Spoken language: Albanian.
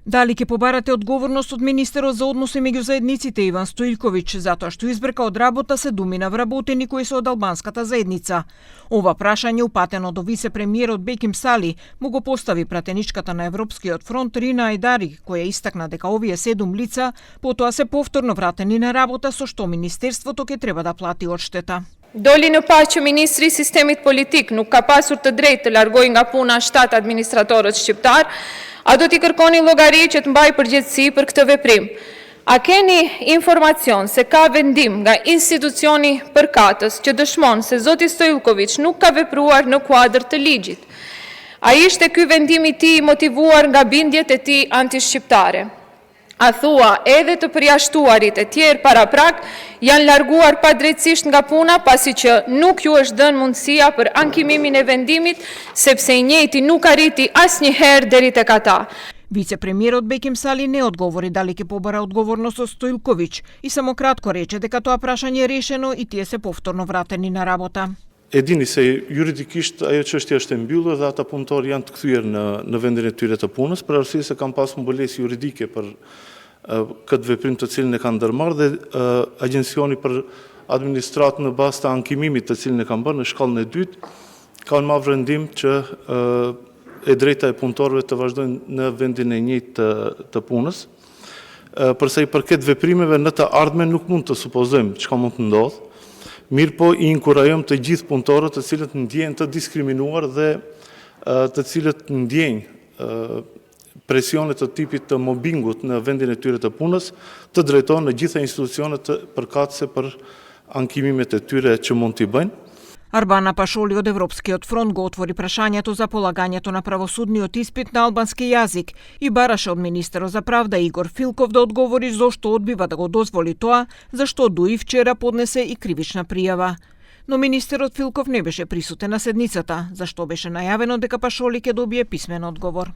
Дали ќе побарате одговорност од министерот за односи меѓу заедниците Иван Стоилковиќ затоа што избрка од работа се думина вработени кои се од албанската заедница. Ова прашање упатено до вице-премиерот Беким Сали му го постави пратеничката на Европскиот фронт Рина Айдари, која истакна дека овие 7 лица потоа се повторно вратени на работа со што министерството ќе треба да плати одштета. Doli në pas që Ministri i Sistemit Politik nuk ka pasur të drejtë të largojë nga puna 7 administratorët shqiptar, a do t'i kërkoni llogari që të mbajë përgjegjësi për këtë veprim? A keni informacion se ka vendim nga institucioni përkatës që dëshmon se zoti Stoilković nuk ka vepruar në kuadër të ligjit? A ishte ky vendim i tij motivuar nga bindjet e tij antishqiptare? A thua edhe të përjashtuarit e tjerë para prak janë larguar pa drejtësisht nga puna pasi që nuk ju është dhënë mundësia për ankimimin e vendimit sepse i njëjti nuk arriti asnjëherë deri tek ata. Vicepremierot Беким Сали не одговори дали ќе побара одговорност од Стоилковиќ и само кратко рече дека тоа прашање е решено и тие се повторно вратени на работа. E dini se juridikisht ajo çështja është e mbyllur dhe ata punëtor janë të kthyer në vendin e tyre të punës për arsye se kanë pasur mbulesë juridike për këtë veprim të cilin e kanë ndërmarrë dhe agjencioni për administratë në bazë të ankimimit të cilin e kanë bërë në shkallën e dytë kanë marrë vendim që e drejta e punëtorëve të vazhdojnë në vendin e njëjtë të punës. Përsa i përket veprimeve në të ardhmen nuk mund të supozojmë çka mund të ndodhë. Mirë po i inkurajojmë të gjithë punëtorët të cilët ndjehen të diskriminuar dhe të cilët ndjejnë presionet të tipit të mobbingut në vendin e tyre të punës, të drejtohen në gjitha institucionet të përkatëse për ankimimet e tyre që mund t'i bëjnë. Арбана Пашоли од Европскиот фронт го отвори прашањето за полагањето на правосудниот испит на албански јазик и бараше од министерот за правда Игор Филков да одговори зошто одбива да го дозволи тоа, зашто дуи вчера поднесе и кривична пријава. Но министерот Филков не беше присутен на седницата, зашто беше најавено дека Пашоли ќе добие писмен одговор.